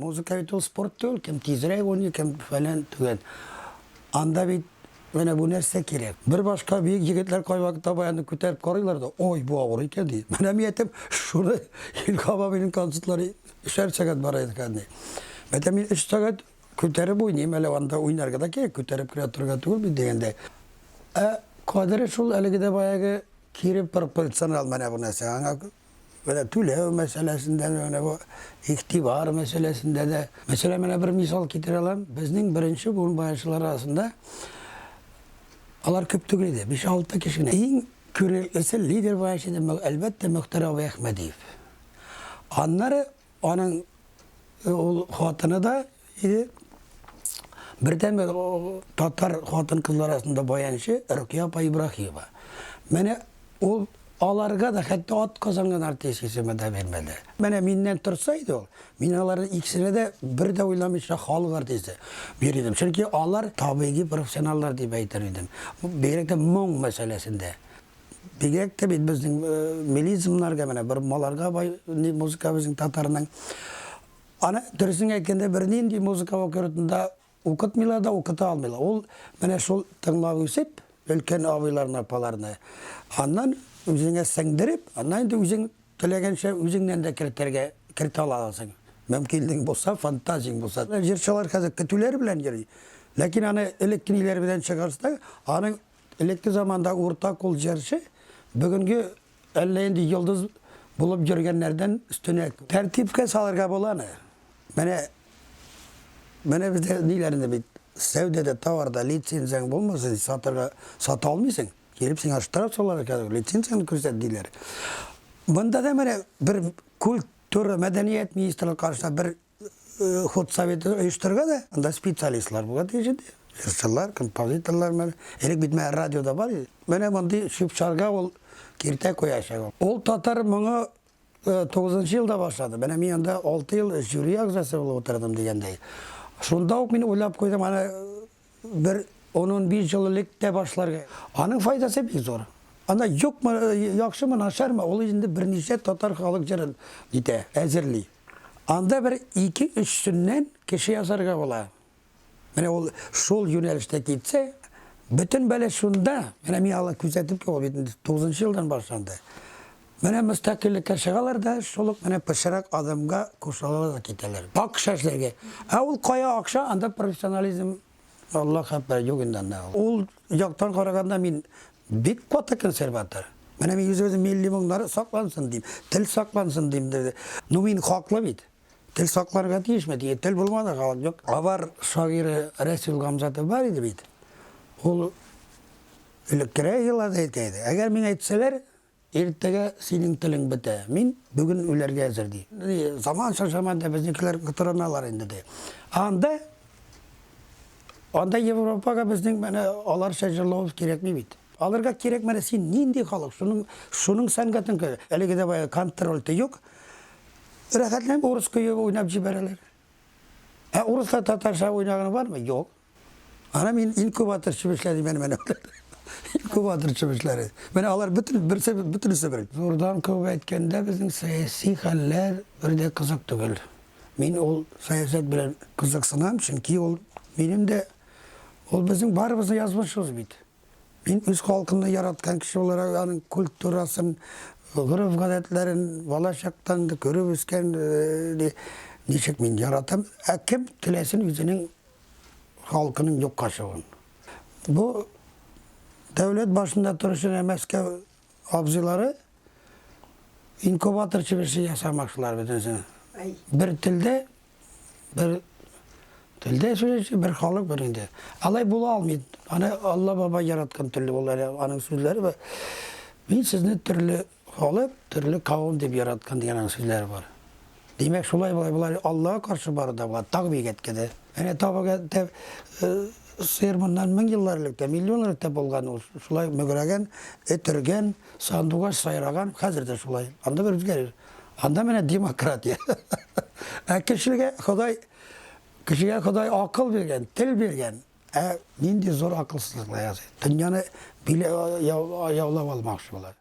Muzika bit ol sport değil. Kim tezrek oynuyor, kim falan tügen. Anda bit bana bu nerse gerek. Bir başka büyük yigitler koy vakıtta bayanı küterip koruyorlar da oy bu ağır iken değil. Ben emiyetim şurada ilk benim konsertleri işer sakat baraydı kendi. Ben 3 saat küterip oynayayım. Hele anda oynarga da ki küterip kreatörga tügül bir degende. Kaderi şul elegide bayağı kirip pırpırtsan almana bu nese. Böyle tülev meselesinden öyle bu iktibar meselesinde de. Mesela bana bir misal getirelim. Bizning birinchi bugun bayaşılar arasında alar köp tügüydü. 5-6 kişine. En körelgesi lider bayaşıdı elbette Muhtar Abi Ahmediyev. Anları onun hatını da idi. Birden Tatar hatın kızlar arasında bayanışı Rukiye Apa İbrahimova. Mene o alarga da hatta at kazangan artistesime de vermedi. Mene minden tursaydı o. Minaların ikisine de bir de oylamışsa halk artisti verirdim. Çünkü alar tabii profesyonellar diye aytırdım. Beyrek de mong meselesinde. Beyrek de bizim milizmlarga mene bir malarga müzika bizim Tatarının. Ana dürüstün etkende birinin di müzika okuyorunda okutmıyorlar da okuta almıyorlar. Ol mene şol tınlağı üsep ülken abilarına apalarına. Andan üzerine sengdirip, andan da üzerine tilegen şey üzerinden de kriter alasın. Mümkünlüğün bolsa, fantazin bolsa. Jirçalar kazık kötüler bilen geliyor. Lakin ana elektrikler bilen çıkarsa, anın elektrik zamanda ortak ol jirçi, bugünkü elleğinde yıldız bulup yürgenlerden üstüne tertipke salarga bolanı. Mene bizde nilerinde bir sevdede, tavarda lisenziyan bulmasın, sata almıyorsun. Gelip sen aştıraf olarak lisenziyanı kürsediler. Bunda da mene bir kültür, medeniyet ministrinin karşısında bir hut saveti uyuşturga da anda spesyalistler bu kadar diyeceğim. Yırçılar, kompozitörler, elik bitmeyen radyoda var ya. Mene bundy şıpşarga ol kirte koyacak. Ol Tatar bana 9. yılda başladı. Benim yanında 6 yıl jüri agzası olup oturdum degende. Şunda ok meni oylap koydum ana bir onun bir yıllık de başlar. Anın faydası bir zor. Anda yok mu, yakşı mı, naşar mı? Olu içinde bir neçe Tatar halk jarın dite, ezirli. Anda bir 2-3 sünnen kişi yazarga ola. Mene ol şol yönelişte gitse, bütün böyle şunda, mene mi Allah küzetip ki o 9. yıldan başlandı. Mene müstakillikке çıgalar da şoluk mene pışırak adamga koşalar da giteler. Bak şaşlarga. Ol kaya akşa anda profesyonalizm Allah haber yogundan da. Ol yaktan karaganda min bik kota konservatör. Mene mi yüzümüzün milli bunları saklansın diyeyim. Tel saklansın diyeyim dedi. Nu min haklı bit. Tel saklarga değişmedi. Tel bulmadı kalıp yok. Avar şagiri Resul Gamzatı var idi bit. Ol ilkire yıllarda etkiydi. Eğer min etseler ertege senin tilin bite. Min bugün ülerge hazır değil. Zaman şaşamanda bizimkiler kıtıranalar indi de. Anda Avrupa'ga bizning mana alar şaşırlığımız gerek mi bit? Alarga gerek mana sen nindi kalıp şunun sangatın ki elegide bayağı kontrolde yok. Rahatlanıp Orus köyü oynap jibererler. Orus'ta Tatarca oynayan var mı? Yok. Ana min inkubatör çımışlar benim öyle. İnkubatör çımışlar. Ben alar bütün sefer. Oradan kuvvetkende bizim siyasi haller bir de kızık tügül. Min ol siyaset bilen kızıksınam çünkü ol benim de ol bizim barımızı yazmışız bit. Min üst halkında yaratkan kişi olarak onun kültürasın, gırıf gadetlerin valaşaktan görüp üsken neçik min yaratam. Kim tilesin yüzünün halkının yok kaşığın. Bu devlet başında duruşun emeske abzileri inkubatör çevirisi yasamakçılar bütün. Bir tilde sözü bir halk birinde. Alay bulu almayın. Hani Allah baba yaratkan türlü onları, onun sözleri var. Ben sizin türlü halk, türlü kavim deyip yaratkan diyen sözleri var. Demek şolay bunlar Allah'a karşı var da var. Takbik etkede. Yani tabi Sıyırmından min yıllarlıkta, milyonlarlıkta bolgan, şulay mögüregen, etirgen, sanduğa sayragan, hazır da şulay. Anda bir özgerir. Anda mene demokratiya. Kişiye Xuday akıl bergen, til bergen. Nindi zor akılsızlıkla yazı. Dünyanı bile yavlap almakçı olar.